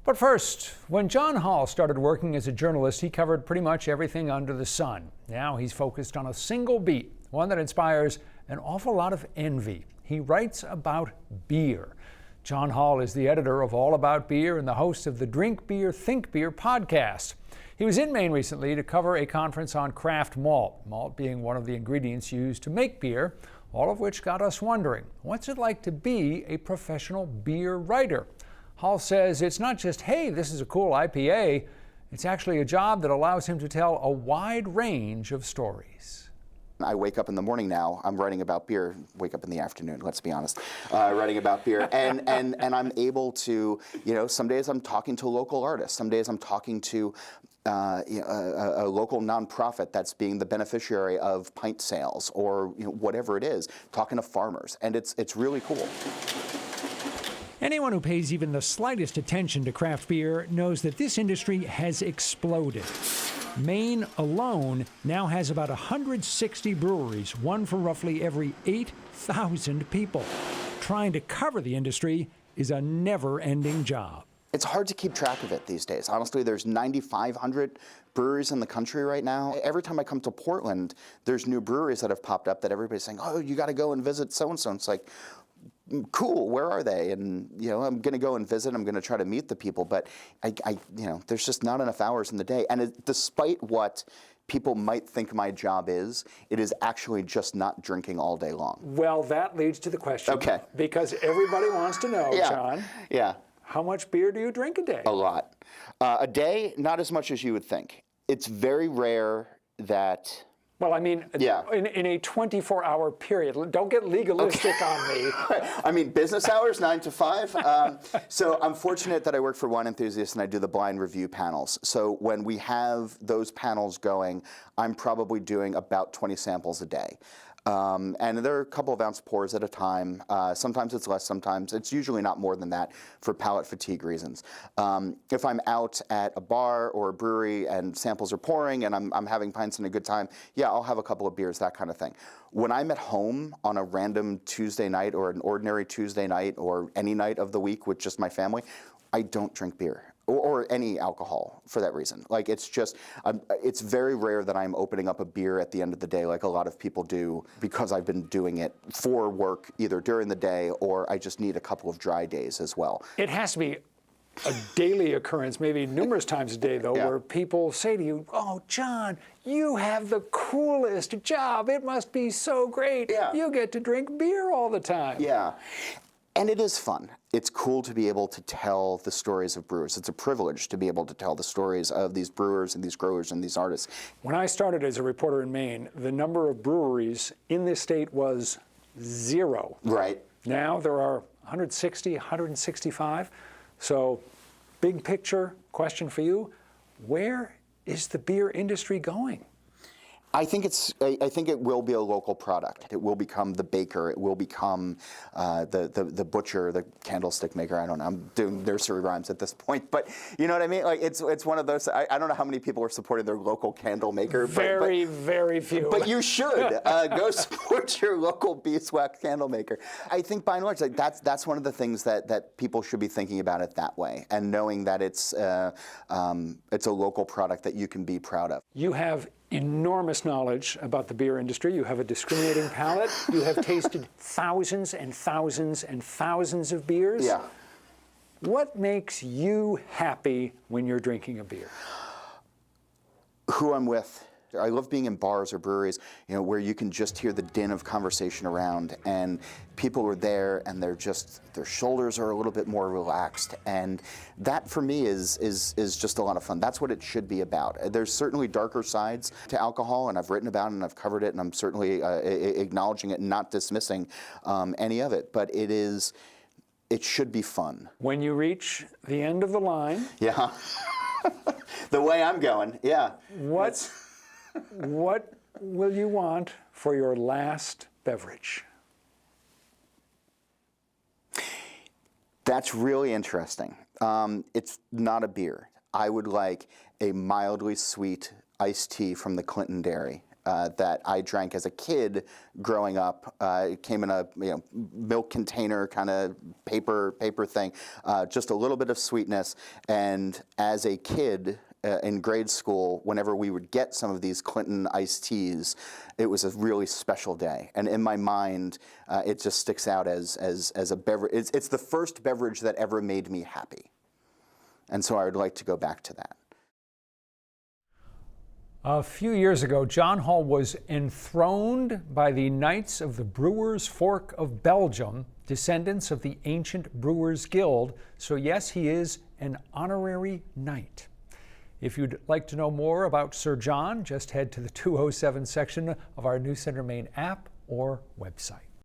But first, when John Hall started working as a journalist, he covered pretty much everything under the sun. Now he's focused on a single beat, one that inspires an awful lot of envy. He writes about beer. John Hall is the editor of All About Beer and the host of the Drink Beer, Think Beer podcast. He was in Maine recently to cover a conference on craft malt, malt being one of the ingredients used to make beer, all of which got us wondering, what's it like to be a professional beer writer? Hall says it's not just, hey, this is a cool IPA. It's actually a job that allows him to tell a wide range of stories. I wake up in the morning now, I'm writing about beer, wake up in the afternoon, let's be honest, writing about beer, and I'm able to, some days I'm talking to local artists, some days I'm talking to a local nonprofit that's being the beneficiary of pint sales or whatever it is, talking to farmers, and it's really cool. Anyone who pays even the slightest attention to craft beer knows that this industry has exploded. Maine alone now has about 160 breweries, one for roughly every 8,000 people. Trying to cover the industry is a never-ending job. It's hard to keep track of it these days. Honestly, there's 9,500 breweries in the country right now. Every time I come to Portland, there's new breweries that have popped up that everybody's saying, oh, you got to go and visit so-and-so. It's like, cool, where are they? And I'm going to go and visit. I'm going to try to meet the people, but there's just not enough hours in the day. And despite what people might think my job is, it is actually just not drinking all day long. Well, that leads to the question. Okay. Because everybody wants to know, yeah. John. Yeah. How much beer do you drink a day? A lot. A day, not as much as you would think. It's very rare that. Well, I mean, yeah. in a 24-hour period. Don't get legalistic on me. I mean, business hours, 9 to 5. So I'm fortunate that I work for Wine Enthusiast and I do the blind review panels. So when we have those panels going, I'm probably doing about 20 samples a day. And there are a couple of ounce pours at a time. Sometimes it's less, sometimes it's usually not more than that for palate fatigue reasons. If I'm out at a bar or a brewery and samples are pouring and I'm having pints and a good time, yeah, I'll have a couple of beers, that kind of thing. When I'm at home on a random Tuesday night or an ordinary Tuesday night or any night of the week with just my family, I don't drink beer. Or any alcohol for that reason. Like it's very rare that I'm opening up a beer at the end of the day like a lot of people do because I've been doing it for work either during the day or I just need a couple of dry days as well. It has to be a daily occurrence, maybe numerous times a day though, yeah. where people say to you, oh, John, you have the coolest job. It must be so great. Yeah. You get to drink beer all the time. Yeah. And it is fun. It's cool to be able to tell the stories of brewers. It's a privilege to be able to tell the stories of these brewers and these growers and these artists. When I started as a reporter in Maine, the number of breweries in this state was 0. Right. Now there are 160, 165. So big picture question for you, where is the beer industry going? I think it will be a local product. It will become the baker. It will become the butcher, the candlestick maker. I don't know. I'm doing nursery rhymes at this point, but you know what I mean. Like it's one of those. I don't know how many people are supporting their local candle maker. Very few. But you should go support your local beeswax candle maker. I think by and large, like that's one of the things that people should be thinking about it that way, and knowing that it's a local product that you can be proud of. You have enormous knowledge about the beer industry. You have a discriminating palate. You have tasted thousands and thousands and thousands of beers. Yeah. What makes you happy when you're drinking a beer? Who I'm with. I love being in bars or breweries, where you can just hear the din of conversation around, and people are there, and their shoulders are a little bit more relaxed, and that for me is just a lot of fun. That's what it should be about. There's certainly darker sides to alcohol, and I've written about it, and I've covered it, and I'm certainly acknowledging it and not dismissing any of it. But it should be fun. When you reach the end of the line, yeah, the way I'm going, yeah. What will you want for your last beverage? That's really interesting. It's not a beer. I would like a mildly sweet iced tea from the Clinton Dairy. that I drank as a kid growing up. It came in a milk container kind of paper thing, just a little bit of sweetness. And as a kid in grade school, whenever we would get some of these Clinton iced teas, it was a really special day. And in my mind, it just sticks out as a beverage. It's the first beverage that ever made me happy. And so I would like to go back to that. A few years ago, John Hall was enthroned by the Knights of the Brewers Fork of Belgium, descendants of the ancient Brewers Guild. So yes, he is an honorary knight. If you'd like to know more about Sir John, just head to the 207 section of our News Center Maine app or website.